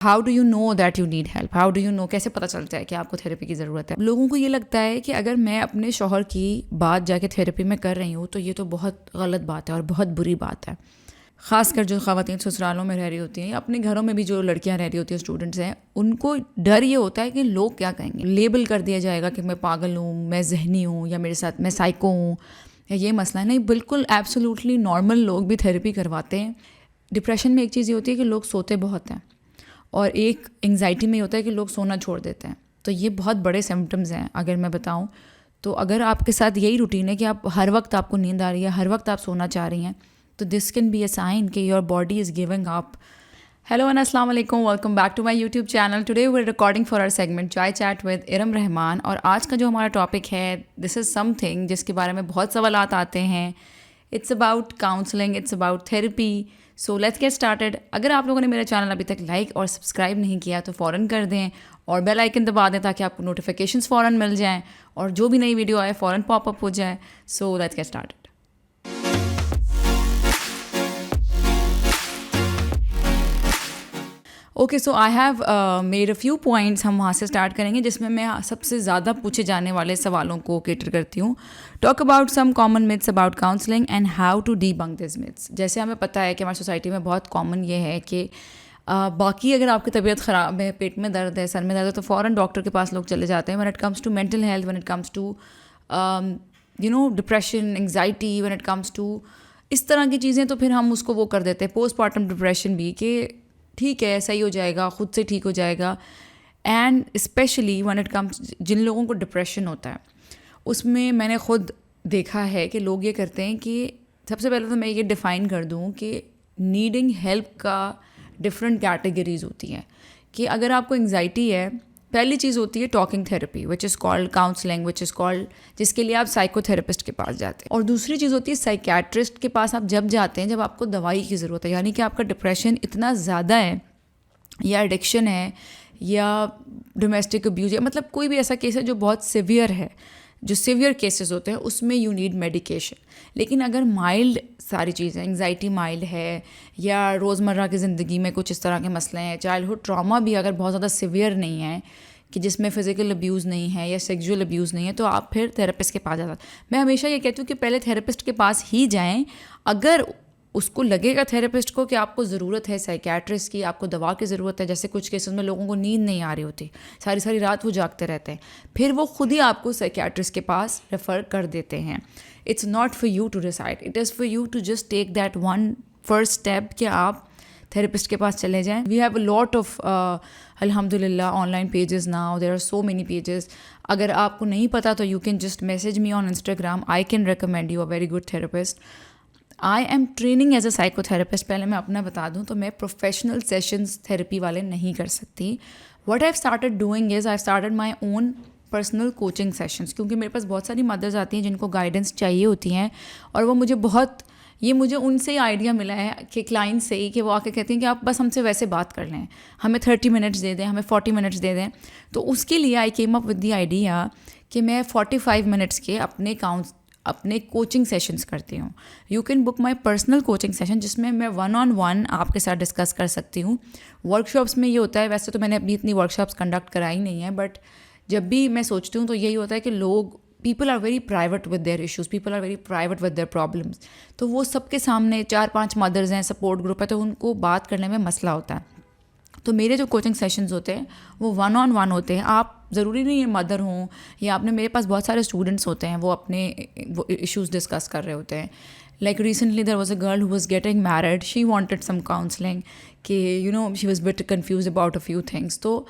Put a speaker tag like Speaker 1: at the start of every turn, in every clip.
Speaker 1: How do you know that you need help, how do you know, کیسے پتہ چلتا ہے کہ آپ کو تھیراپی کی ضرورت ہے. لوگوں کو یہ لگتا ہے کہ اگر میں اپنے شوہر کی بات جا کے تھیراپی میں کر رہی ہوں تو یہ تو بہت غلط بات ہے اور بہت بری بات ہے. خاص کر جو خواتین سسرالوں میں رہ رہی ہوتی ہیں یا اپنے گھروں میں بھی جو لڑکیاں رہ رہی ہوتی ہیں، اسٹوڈنٹس ہیں، ان کو ڈر یہ ہوتا ہے کہ لوگ کیا کہیں گے، لیبل کر دیا جائے گا کہ میں پاگل ہوں، میں ذہنی ہوں، یا میرے ساتھ میں سائیکو ہوں، یا یہ مسئلہ ہے. نہیں، بالکل ایبسولوٹلی نارمل لوگ بھی تھیراپی کرواتے ہیں. ڈپریشن میں ایک چیز یہ ہوتی ہے کہ لوگ سوتے بہت ہیں، اور ایک انگزائٹی میں یہ ہوتا ہے کہ لوگ سونا چھوڑ دیتے ہیں. تو یہ بہت بڑے سمپٹمز ہیں اگر میں بتاؤں تو. اگر آپ کے ساتھ یہی روٹین ہے کہ آپ ہر وقت آپ کو نیند آ رہی ہے، ہر وقت آپ سونا چاہ رہی ہیں، تو this can be a sign کہ your body is giving up. Hello and السلام علیکم، welcome back to my YouTube channel. Today we are recording for our segment chai chat with Iram Rehman. اور آج کا جو ہمارا ٹاپک ہے، دس از سم تھنگ جس کے بارے میں بہت سوالات آتے ہیں. It's about counselling, it's about therapy. So let's get started. اگر آپ لوگوں نے میرا چینل ابھی تک لائک اور سبسکرائب نہیں کیا تو فوراً کر دیں اور بیل آئکن دبا دیں تاکہ آپ کو نوٹیفیکیشنس فوراً مل جائیں اور جو بھی نئی ویڈیو آئے فوراً پاپ اپ ہو جائے. So let's get started. Okay, so I have made a few points. ہم وہاں سے اسٹارٹ کریں گے جس میں سب سے زیادہ پوچھے جانے والے سوالوں کو کیٹر کرتی ہوں. Talk about some common myths about counselling and how to debunk these myths. جیسے ہمیں پتہ ہے کہ ہماری سوسائٹی میں بہت کامن یہ ہے کہ باقی اگر آپ کی طبیعت خراب ہے، پیٹ میں درد ہے، سر میں درد ہے، تو فوراً ڈاکٹر کے پاس لوگ چلے جاتے ہیں. When it comes to mental health, when it comes to depression, anxiety, when it comes to اس طرح کی چیزیں، تو پھر ہم اس کو وہ کر دیتے ہیں پوسٹ پارٹم ڈپریشن بھی، کہ ٹھیک ہے صحیح ہو جائے گا، خود سے ٹھیک ہو جائے گا. And especially when it comes, جن لوگوں کو ڈپریشن ہوتا ہے اس میں نے خود دیکھا ہے کہ لوگ یہ کرتے ہیں کہ سب سے پہلے تو میں یہ ڈیفائن کر دوں کہ نیڈنگ ہیلپ کا ڈفرینٹ کیٹیگریز ہوتی ہیں. کہ اگر آپ کو انگزائٹی ہے، پہلی چیز ہوتی ہے talking therapy which is called counselling, which is called, جس کے لیے آپ سائیکو تھراپسٹ کے پاس جاتے ہیں. اور دوسری چیز ہوتی ہے سائیکیٹرسٹ کے پاس آپ جب جاتے ہیں جب آپ کو دوائی کی ضرورت ہے، یعنی کہ آپ کا ڈپریشن اتنا زیادہ ہے، یا ایڈکشن ہے، یا ڈومیسٹک ابیوز، یا مطلب کوئی بھی ایسا کیس ہے جو بہت سیویئر ہے، جو سیویئر کیسز ہوتے ہیں اس میں یو نیڈ میڈیکیشن. لیکن اگر مائلڈ ساری چیزیں، انگزائٹی مائلڈ ہے، یا روزمرہ کی زندگی میں کچھ اس طرح کے مسئلے ہیں، چائلڈہڈ ٹراما بھی اگر بہت زیادہ سیویئر نہیں ہے کہ جس میں فزیکل ابیوز نہیں ہے یا سیکجول ابیوز نہیں ہے، تو آپ پھر تھیراپسٹ کے پاس جاتا. میں ہمیشہ یہ کہتی ہوں کہ پہلے تھیراپسٹ کے پاس ہی جائیں. اگر اس کو لگے گا تھیراپسٹ کو کہ آپ کو ضرورت ہے سائیکیٹرسٹ کی، آپ کو دوا کی ضرورت ہے، جیسے کچھ کیسز میں لوگوں کو نیند نہیں آ رہی ہوتی، ساری ساری رات وہ جاگتے رہتے ہیں، پھر وہ خود ہی آپ کو سائیکیٹرسٹ کے پاس ریفر کر دیتے ہیں. It's not for you to decide, it is for you to just take that one first step کہ آپ تھیراپسٹ کے پاس چلے جائیں. We have a lot of الحمد للہ online pages now, there are so many pages. اگر آپ کو نہیں پتا تو you can just message me on Instagram, I can recommend you a very good therapist. I am training as a psychotherapist. پہلے میں اپنا بتا دوں تو میں پروفیشنل سیشنز تھیراپی والے نہیں کر سکتی. What I started doing is I started my own personal coaching sessions, کیونکہ میرے پاس بہت ساری مدرز آتی ہیں جن کو گائیڈنس چاہیے ہوتی ہیں، اور وہ مجھے ان سے ہی آئیڈیا ملا ہے کہ کلائنٹ سے ہی، کہ وہ آ کے کہتے ہیں کہ آپ بس ہم سے ویسے بات کر لیں، ہمیں 30 منٹس دے دیں، ہمیں 40 منٹس دے دیں. تو اس کے لیے I came up with the idea کہ میں 45 منٹس کے اپنے کوچنگ سیشنز کرتی ہوں. You can book my personal coaching session, جس میں 1 on 1 آپ کے ساتھ ڈسکس کر سکتی ہوں. ورک شاپس میں یہ ہوتا ہے، ویسے تو میں نے ابھی اتنی ورک شاپس کنڈکٹ کرائی نہیں ہیں، بٹ جب بھی میں سوچتی ہوں تو یہی ہوتا ہے کہ people are very private with their issues, people are very private with their problems. تو وہ سب کے سامنے 4-5 مدرز ہیں، سپورٹ گروپ ہے، تو ان کو بات کرنے میں مسئلہ ہوتا ہے. تو میرے جو کوچنگ سیشنز ہوتے ہیں وہ 1 on 1 ہوتے ہیں. آپ ضروری نہیں ہے مدر ہوں، یا میرے پاس بہت سارے اسٹوڈنٹس ہوتے ہیں، وہ اپنے ایشوز ڈسکس کر رہے ہوتے ہیں. Like recently there was a girl who was getting married, she wanted some counselling کہ she was but confused about a few things. تو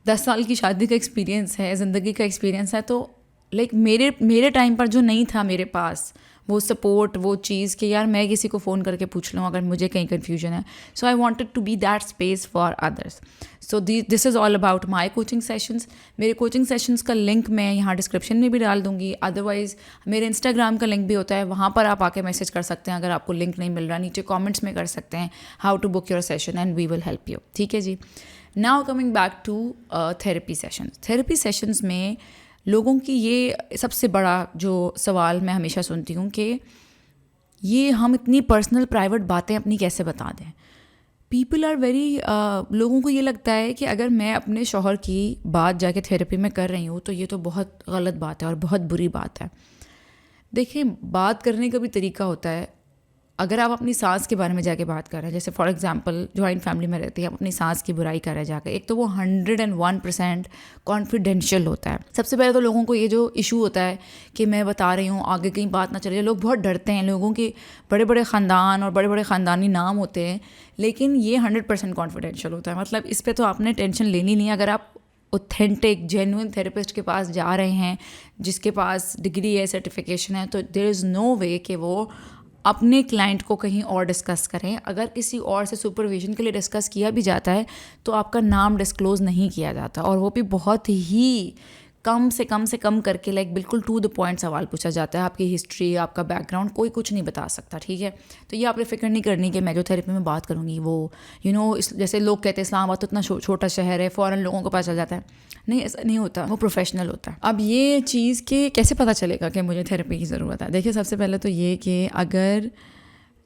Speaker 1: 10 سال کی شادی کا ایکسپیرینس ہے، زندگی کا ایکسپیرینس ہے. تو لائک میرے ٹائم پر جو نہیں تھا میرے پاس وہ سپورٹ، وہ چیز کہ یار میں کسی کو فون کر کے پوچھ لوں اگر مجھے کہیں کنفیوژن ہے. So I wanted to be that space for others. So this is all about my coaching sessions. میرے کوچنگ سیشنز کا لنک میں یہاں ڈسکرپشن میں بھی ڈال دوں گی. ادروائز میرے انسٹاگرام کا لنک بھی ہوتا ہے، وہاں پر آپ آ کے میسیج کر سکتے ہیں. اگر آپ کو لنک نہیں مل رہا نیچے کامنٹس میں کر سکتے ہیں how to book your session and we will help you. ٹھیک ہے جی. Now coming back to therapy sessions. Therapy sessions میں لوگوں کی یہ سب سے بڑا جو سوال میں ہمیشہ سنتی ہوں کہ یہ ہم اتنی پرسنل پرائیویٹ باتیں اپنی کیسے بتا دیں. پیپل آر ویری لوگوں کو یہ لگتا ہے کہ اگر میں اپنے شوہر کی بات جا کے تھیراپی میں کر رہی ہوں تو یہ تو بہت غلط بات ہے اور بہت بری بات ہے. دیکھیں, بات کرنے کا بھی طریقہ ہوتا ہے. اگر آپ اپنی سانس کے بارے میں جا کے بات کر رہے ہیں, جیسے فار ایگزامپل جوائنٹ فیملی میں رہتی ہے, آپ اپنی سانس کی برائی کر رہے ہیں جا کے, ایک تو وہ 101% کانفیڈینشیل ہوتا ہے. سب سے پہلے تو لوگوں کو یہ جو ایشو ہوتا ہے کہ میں بتا رہی ہوں آگے کہیں بات نہ چلے, لوگ بہت ڈرتے ہیں. لوگوں کے بڑے بڑے خاندان اور بڑے بڑے خاندانی نام ہوتے ہیں, لیکن یہ 100% کانفیڈینشیل ہوتا ہے. مطلب اس پہ تو آپ نے ٹینشن لینی نہیں. اگر آپ اوتھینٹک جینوئن تھراپسٹ کے پاس جا رہے ہیں جس کے پاس ڈگری ہے, سرٹیفکیشن ہے, تو دیر از نو وے کہ وہ اپنے کلائنٹ کو کہیں اور ڈسکس کریں. اگر کسی اور سے سپرویژن کے لیے ڈسکس کیا بھی جاتا ہے تو آپ کا نام ڈسکلوز نہیں کیا جاتا, اور وہ بھی بہت ہی کم سے کم کر کے, لائک بالکل ٹو دا پوائنٹ سوال پوچھا جاتا ہے. آپ کی ہسٹری, آپ کا بیک گراؤنڈ کوئی کچھ نہیں بتا سکتا, ٹھیک ہے. تو یہ آپ نے فکر نہیں کرنی کہ میں جو تھراپی میں بات کروں گی وہ جیسے لوگ کہتے ہیں اسلام آباد تو اتنا چھوٹا شہر ہے, فوراً لوگوں کو پتہ چل جاتا ہے. نہیں, ایسا نہیں ہوتا, وہ پروفیشنل ہوتا ہے. اب یہ چیز کہ کیسے پتہ چلے گا کہ مجھے تھراپی کی ضرورت ہے. دیکھیے, سب سے پہلے تو یہ کہ اگر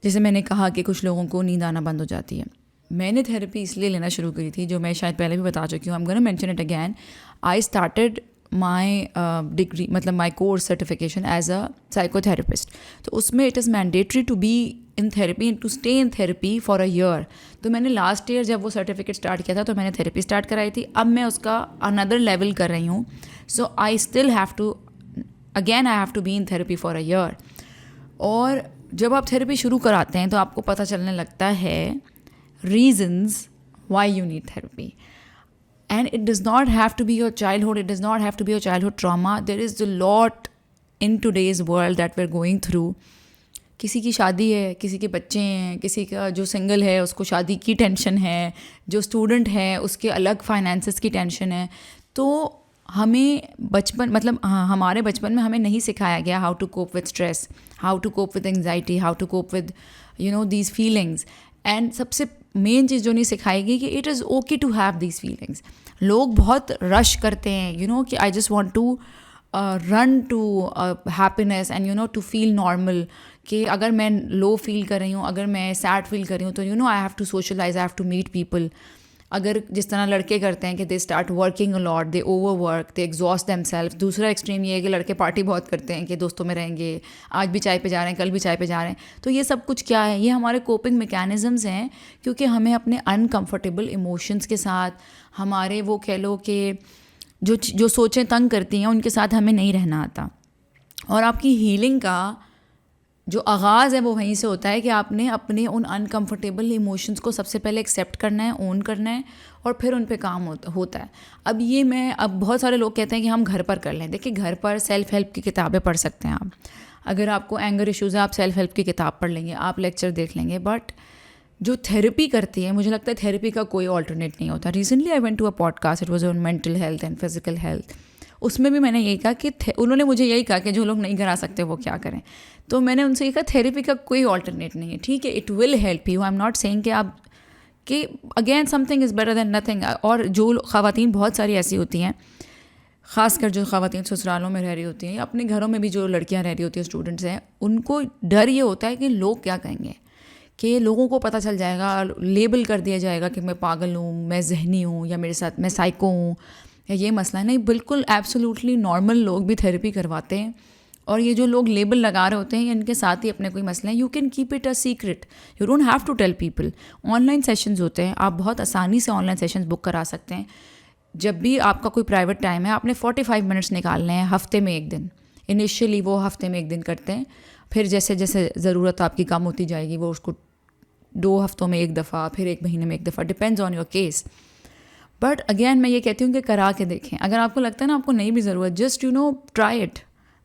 Speaker 1: جیسے میں نے کہا کہ کچھ لوگوں کو نیند آنا بند ہو جاتی ہے, میں نے تھراپی اس لیے لینا شروع کری تھی, جو میں شاید پہلے بھی بتا چکی ہوں. I'm gonna mention it again. I started my degree, مطلب my course certification as a psychotherapist. تو اس میں it is mandatory to be in therapy and to stay in therapy for a year. تو میں نے لاسٹ ایئر جب وہ certificate start کیا تھا تو میں نے تھراپی اسٹارٹ کرائی تھی. اب میں اس کا another level کر رہی ہوں. So I still have to, again I have to be in therapy for a year. اور جب آپ تھراپی شروع کراتے ہیں تو آپ کو پتہ چلنے لگتا ہے reasons why you need therapy. And it does not have to be your childhood, it does not have to be your childhood trauma. There is a lot in today's world that we're going through. کسی کی شادی ہے, کسی کے بچے ہیں, کسی کا جو سنگل ہے اس کو شادی کی ٹینشن ہے, جو اسٹوڈنٹ ہے اس کے الگ فائنینسز کی ٹینشن ہے. تو ہمیں ہمارے بچپن میں ہمیں نہیں سکھایا گیا how to cope with stress, how to cope with anxiety, how to cope with these feelings. And سب سے مین چیز جو نہیں سکھائی گئی کہ it is okay to have these feelings. لوگ بہت رش کرتے ہیں کہ I just want to run to happiness and to feel normal, کہ اگر میں لو فیل کر رہی ہوں, اگر میں سیڈ فیل کر رہی ہوں تو I have to socialise, I have to meet people. اگر جس طرح لڑکے کرتے ہیں کہ they start working a lot, they over work, they exhaust them self. دوسرا ایکسٹریم یہ ہے کہ لڑکے پارٹی بہت کرتے ہیں کہ دوستوں میں رہیں گے, آج بھی چائے پہ جا رہے ہیں, کل بھی چائے پہ جا رہے ہیں. تو یہ سب کچھ کیا ہے, یہ ہمارے کوپنگ میکینزمز ہیں, کیونکہ ہمیں اپنے انکمفرٹیبل ایموشنس کے ساتھ, ہمارے وہ کہہ لو کہ جو سوچیں تنگ کرتی ہیں ان کے ساتھ ہمیں نہیں رہنا آتا. اور آپ کی ہیلنگ کا جو آغاز ہے وہ وہیں سے ہوتا ہے کہ آپ نے اپنے ان انکمفرٹیبل ایموشنس کو سب سے پہلے ایکسیپٹ کرنا ہے, اون کرنا ہے, اور پھر ان پہ کام ہوتا ہے. اب بہت سارے لوگ کہتے ہیں کہ ہم گھر پر کر لیں. دیکھیں, گھر پر سیلف ہیلپ کی کتابیں پڑھ سکتے ہیں آپ. اگر آپ کو اینگر ایشوز ہے, آپ سیلف ہیلپ کی کتاب پڑھ لیں گے, آپ لیکچر دیکھ لیں گے. بٹ جو تھیراپی کرتی ہے, مجھے لگتا ہے تھیراپی کا کوئی آلٹرنیٹ نہیں ہوتا. Recently I went to a podcast, it was on mental health and physical health. اس میں بھی میں نے یہی کہا کہ انہوں نے مجھے یہی کہا کہ جو لوگ نہیں کرا سکتے وہ کیا کریں. تو میں نے ان سے یہ کہا تھیراپی کا کوئی آلٹرنیٹ نہیں ہے, ٹھیک ہے, it will help you. I am not saying کہ again something is better than nothing. اور جو خواتین بہت ساری ایسی ہوتی ہیں, خاص کر جو خواتین سسرالوں میں رہ رہی ہوتی ہیں یا اپنے گھروں میں بھی جو لڑکیاں رہ رہی ہوتی ہیں, اسٹوڈنٹس ہیں, ان کو ڈر یہ ہوتا ہے کہ لوگ کیا کہیں گے, کہ لوگوں کو پتہ چل جائے گا, لیبل کر دیا جائے گا کہ میں پاگل ہوں, میں ذہنی ہوں, یا میرے ساتھ میں سائیکو ہوں, یا یہ مسئلہ ہے. نہیں, بالکل ایبسلیوٹلی نارمل لوگ بھی تھیراپی کرواتے ہیں. اور یہ جو لوگ لیبل لگا رہے ہوتے ہیں ان کے ساتھ ہی اپنے کوئی مسئلہ ہے, you can keep it a secret, you don't have to tell people. Online sessions ہوتے ہیں, آپ بہت آسانی سے آن لائن سیشنز بک کرا سکتے ہیں. جب بھی آپ کا کوئی پرائیویٹ ٹائم ہے, آپ نے 45 منٹس نکالنے ہیں ہفتے میں ایک دن. انیشیلی وہ ہفتے میں ایک دن کرتے ہیں, پھر جیسے جیسے ضرورت آپ کی کم ہوتی جائے گی وہ اس کو 2 ہفتوں میں ایک دفعہ, پھر 1 مہینے میں ایک دفعہ, depends on your case. But again میں یہ کہتی ہوں کہ کرا کے دیکھیں. اگر آپ کو لگتا ہے نا آپ کو نہیں بھی ضرورت, جسٹ ٹرائی اٹ.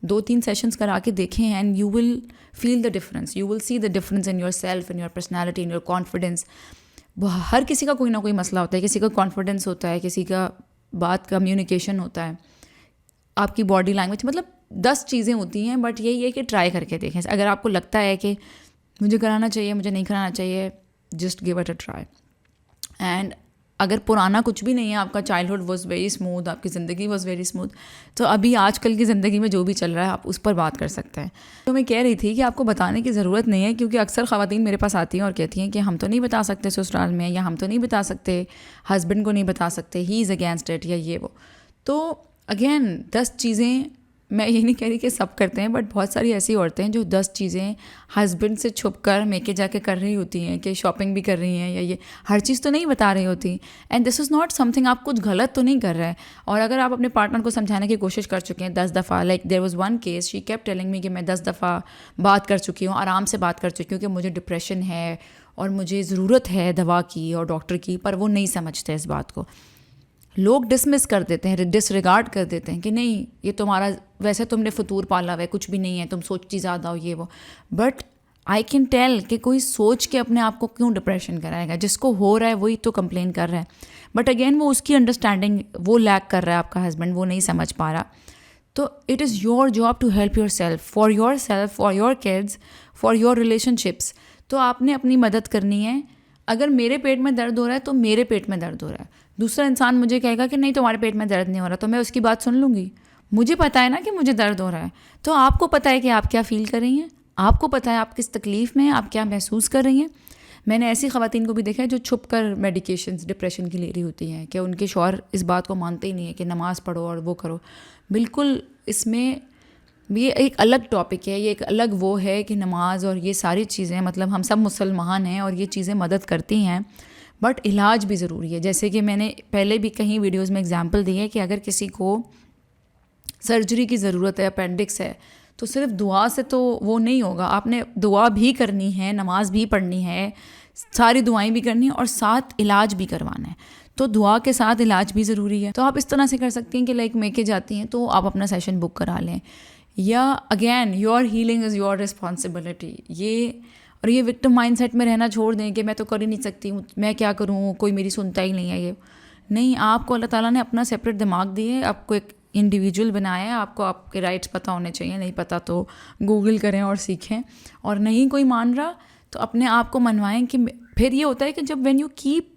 Speaker 1: 2-3 سیشنز کرا کے دیکھیں and you will feel the difference, you will see the difference in yourself, in your personality, in your confidence. ہر کسی کا کوئی نہ کوئی مسئلہ ہوتا ہے, کسی کا کانفیڈینس ہوتا ہے, کسی کا بات کمیونیکیشن ہوتا ہے, آپ کی باڈی لینگویج, مطلب 10 چیزیں ہوتی ہیں. بٹ یہی ہے کہ ٹرائی کر کے دیکھیں. اگر آپ کو لگتا ہے کہ مجھے کرانا چاہیے, مجھے نہیں کرانا چاہیے, just give it a try. And اگر پرانا کچھ بھی نہیں ہے، آپ کا چائلڈہڈ واز ویری اسموتھ، آپ کی زندگی واز ویری اسموتھ، تو ابھی آج کل کی زندگی میں جو بھی چل رہا ہے آپ اس پر بات کر سکتے ہیں. تو میں کہہ رہی تھی کہ آپ کو بتانے کی ضرورت نہیں ہے، کیونکہ اکثر خواتین میرے پاس آتی ہیں اور کہتی ہیں کہ ہم تو نہیں بتا سکتے سسرال میں، یا ہم تو نہیں بتا سکتے ہسبینڈ کو نہیں بتا سکتے، ہی از اگینسٹ اٹ، یا یہ وہ. تو اگین 10 چیزیں، میں یہ نہیں کہہ رہی کہ سب کرتے ہیں، بٹ بہت ساری ایسی عورتیں ہیں جو 10 چیزیں ہسبینڈ سے چھپ کر میکے جا کے کر رہی ہوتی ہیں، کہ شاپنگ بھی کر رہی ہیں، یا یہ ہر چیز تو نہیں بتا رہی ہوتی. And this is not some thing, آپ کچھ غلط تو نہیں کر رہے. اور اگر آپ اپنے پارٹنر کو سمجھانے کی کوشش کر چکے ہیں 10 دفعہ، like there was one case she kept telling me کہ میں 10 دفعہ بات کر چکی ہوں، آرام سے بات کر چکی ہوں کہ مجھے ڈپریشن ہے اور مجھے ضرورت ہے دوا کی اور ڈاکٹر کی، پر وہ نہیں سمجھتے اس بات کو. لوگ ڈسمس کر دیتے ہیں، ڈس ریگارڈ کر دیتے ہیں کہ نہیں یہ تمہارا، ویسے تم نے فطور پالا ہوا ہے، کچھ بھی نہیں ہے، تم سوچتی زیادہ ہو، یہ وہ. بٹ آئی کین ٹیل کہ کوئی سوچ کے اپنے آپ کو کیوں ڈپریشن کرائے گا؟ جس کو ہو رہا ہے وہی تو کمپلین کر رہا ہے. بٹ اگین وہ اس کی انڈرسٹینڈنگ وہ لیک کر رہا ہے، آپ کا ہسبینڈ وہ نہیں سمجھ پا رہا. تو it is your job to help yourself, for your kids, for your relationships. تو آپ نے اپنی مدد کرنی ہے. اگر میرے پیٹ میں درد ہو رہا ہے تو میرے پیٹ میں درد ہو رہا ہے. دوسرا انسان مجھے کہے گا کہ نہیں تمہارے پیٹ میں درد نہیں ہو رہا، تو میں اس کی بات سن لوں گی. مجھے پتہ ہے نا کہ مجھے درد ہو رہا ہے. تو آپ کو پتہ ہے کہ آپ کیا فیل کر رہی ہیں، آپ کو پتہ ہے آپ کس تکلیف میں ہیں، آپ کیا محسوس کر رہی ہیں. میں نے ایسی خواتین کو بھی دیکھا ہے جو چھپ کر میڈیکیشنز ڈپریشن کی لے رہی ہوتی ہیں، کہ ان کے شوہر اس بات کو مانتے ہی نہیں ہے کہ نماز پڑھو اور وہ کرو. بالکل اس میں یہ ایک الگ ٹاپک ہے، یہ ایک الگ وہ ہے کہ نماز اور یہ ساری چیزیں، مطلب ہم سب مسلمان ہیں اور یہ چیزیں مدد کرتی ہیں، بٹ علاج بھی ضروری ہے. جیسے کہ میں نے پہلے بھی کہیں ویڈیوز میں اگزامپل دی ہے کہ اگر کسی کو سرجری کی ضرورت ہے، اپینڈکس ہے، تو صرف دعا سے تو وہ نہیں ہوگا. آپ نے دعا بھی کرنی ہے، نماز بھی پڑھنی ہے، ساری دعائیں بھی کرنی ہیں، اور ساتھ علاج بھی کروانا ہے. تو دعا کے ساتھ علاج بھی ضروری ہے. تو آپ اس طرح سے کر سکتی ہیں کہ لائک میکے جاتی ہیں تو آپ اپنا سیشن بک کرا لیں. یا again your healing is your responsibility. یہ وکٹم مائنڈ سیٹ میں رہنا چھوڑ دیں کہ میں تو کر ہی نہیں سکتی ہوں، میں کیا کروں، کوئی میری سنتا ہی نہیں ہے. یہ نہیں، آپ کو اللہ تعالیٰ نے اپنا سیپریٹ دماغ دیے، آپ کو ایک انڈیویجول بنایا ہے. آپ کو آپ کے رائٹس پتہ ہونے چاہیے. نہیں پتہ تو گوگل کریں اور سیکھیں. اور نہیں کوئی مان رہا تو اپنے آپ کو منوائیں. کہ پھر یہ ہوتا ہے کہ جب when you keep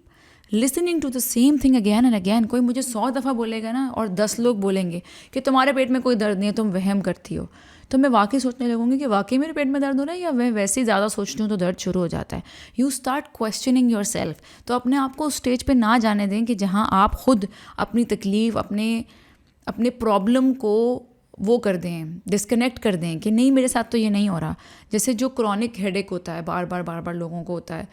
Speaker 1: listening to the same thing again and again, کوئی مجھے 100 دفعہ بولے گا نا اور 10 لوگ بولیں گے کہ تمہارے پیٹ میں کوئی درد نہیں ہے، تم وہم کرتی ہو، تو میں واقعی سوچنے لگوں گی کہ واقعی میرے پیٹ میں درد ہو رہا ہے، یا میں ویسے ہی زیادہ سوچتی ہوں تو درد شروع ہو جاتا ہے. You start questioning yourself. تو اپنے آپ کو اس اسٹیج پہ نہ جانے دیں کہ جہاں آپ خود اپنی تکلیف، اپنے پرابلم کو وہ کر دیں، ڈسکنیکٹ کر دیں کہ نہیں میرے ساتھ تو یہ نہیں ہو رہا. جیسے جو کرونک ہیڈ ایک ہوتا ہے، بار بار لوگوں کو ہوتا ہے،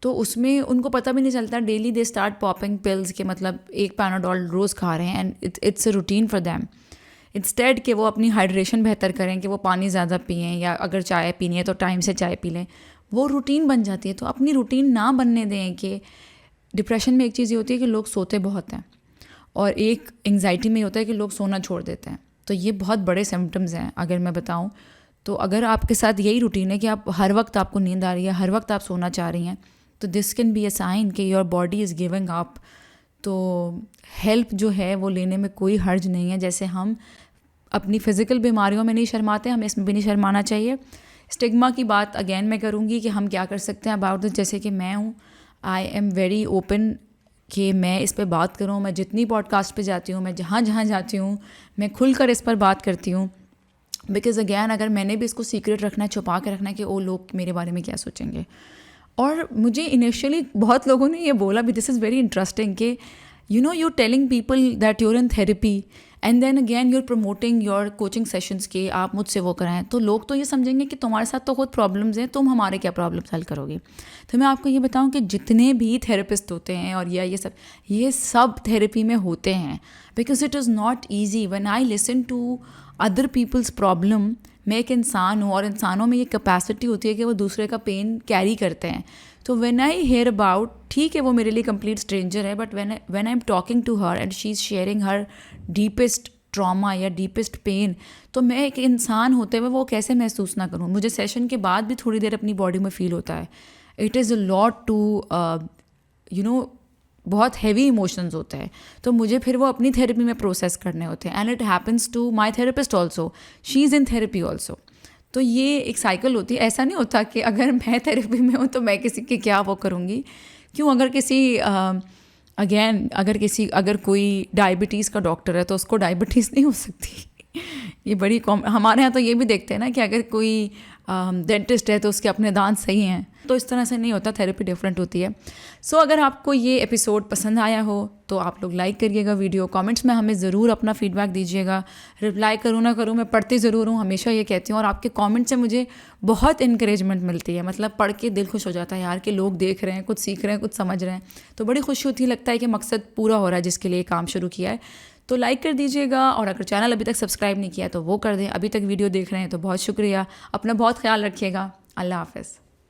Speaker 1: تو اس میں ان کو پتہ بھی نہیں چلتا. Daily they start popping pills کے مطلب ایک پیناڈول روز کھا رہے ہیں، and it's a routine for them. Instead کہ وہ اپنی ہائیڈریشن بہتر کریں، کہ وہ پانی زیادہ پئیں، یا اگر چائے پینی ہے تو ٹائم سے چائے پی لیں. وہ روٹین بن جاتی ہے. تو اپنی روٹین نہ بننے دیں. کہ ڈپریشن میں ایک چیز یہ ہوتی ہے کہ لوگ سوتے بہت ہیں، اور ایک انگزائٹی میں یہ ہوتا ہے کہ لوگ سونا چھوڑ دیتے ہیں. تو یہ بہت بڑے سمپٹمز ہیں اگر میں بتاؤں تو. اگر آپ کے ساتھ یہی روٹین ہے کہ آپ ہر وقت آپ کو نیند آ رہی ہے، ہر وقت آپ سونا چاہ رہی ہیں، تو this can be a sign کہ your body is giving up. تو ہیلپ جو ہے وہ لینے میں کوئی حرج نہیں ہے. جیسے ہم اپنی فزیکل بیماریوں میں نہیں شرماتے، ہمیں اس میں بھی نہیں شرمانا چاہیے. اسٹگما کی بات اگین میں کروں گی کہ ہم کیا کر سکتے ہیں اباؤٹ دس. جیسے کہ میں ہوں، آئی ایم ویری اوپن کہ میں اس پہ بات کروں. میں جتنی پوڈ کاسٹ پہ جاتی ہوں، میں جہاں جاتی ہوں، میں کھل کر اس پر بات کرتی ہوں. بیکاز اگین اگر میں نے بھی اس کو سیکریٹ رکھنا ہے، چھپا کے رکھنا ہے کہ وہ لوگ میرے بارے میں کیا سوچیں گے. اور مجھے انیشیلی بہت لوگوں نے یہ بولا بھی، دس از ویری انٹرسٹنگ، کہ you know you telling people that your in therapy and then again you are promoting your coaching sessions کے آپ مجھ سے وہ کرائیں. تو لوگ تو یہ سمجھیں گے کہ تمہارے ساتھ تو خود پرابلمز ہیں، تم ہمارے کیا پرابلمس حل کرو گی. تو میں آپ کو یہ بتاؤں کہ جتنے بھی تھیراپسٹ ہوتے ہیں اور یہ سب تھیراپی میں ہوتے ہیں. Because it is not easy. When I listen to other peoples problem, میں ایک انسان ہوں اور انسانوں میں یہ کیپیسٹی ہوتی ہے کہ وہ دوسرے کا پین کیری کرتے ہیں. تو وین آئی ہیئر اباؤٹ، ٹھیک ہے وہ میرے لیے کمپلیٹ اسٹرینجر ہے، but when I am talking to her and she is sharing her deepest trauma یا ڈیپسٹ پین، تو میں ایک انسان ہوتے ہوئے وہ کیسے محسوس نہ کروں. مجھے سیشن کے بعد بھی تھوڑی دیر اپنی باڈی میں فیل ہوتا ہے. It is a lot to بہت ہیوی ایموشنز ہوتے ہیں. تو مجھے پھر وہ اپنی تھیراپی میں پروسیس کرنے ہوتے ہیں. And it happens to my therapist also, she is in therapy also. تو یہ ایک سائیکل ہوتی ہے. ایسا نہیں ہوتا کہ اگر میں تھیراپی میں ہوں تو میں کسی کی کیا وہ کروں گی. کیوں؟ اگر کسی اگین اگر کوئی ڈائبٹیز کا ڈاکٹر ہے تو اس کو ڈائبٹیز نہیں ہو سکتی. یہ بڑی ہمارے یہاں تو یہ بھی دیکھتے ہیں نا کہ اگر کوئی ڈینٹسٹ ہے تو اس کے اپنے دانت صحیح ہیں, تو اس طرح سے نہیں ہوتا, تھیراپی ڈفرینٹ ہوتی ہے. سو اگر آپ کو یہ ایپیسوڈ پسند آیا ہو تو آپ لوگ لائک کریے گا ویڈیو, کامنٹس میں ہمیں ضرور اپنا فیڈ بیک دیجیے گا. رپلائی کروں نہ کروں, میں پڑھتی ضرور ہوں, ہمیشہ یہ کہتی ہوں, اور آپ کے کامنٹ سے مجھے بہت انکریجمنٹ ملتی ہے. مطلب پڑھ کے دل خوش ہو جاتا ہے یار کہ لوگ دیکھ رہے ہیں, کچھ سیکھ رہے ہیں, کچھ سمجھ رہے ہیں, تو بڑی خوشی ہوتی ہے, لگتا ہے کہ مقصد پورا ہو رہا ہے جس کے لیے کام شروع کیا ہے. تو لائک کر دیجیے گا, اور اگر چینل ابھی تک سبسکرائب نہیں کیا تو وہ کر دیں. ابھی تک ویڈیو دیکھ رہے ہیں تو بہت شکریہ. اپنا بہت خیال رکھیے گا. اللہ حافظ.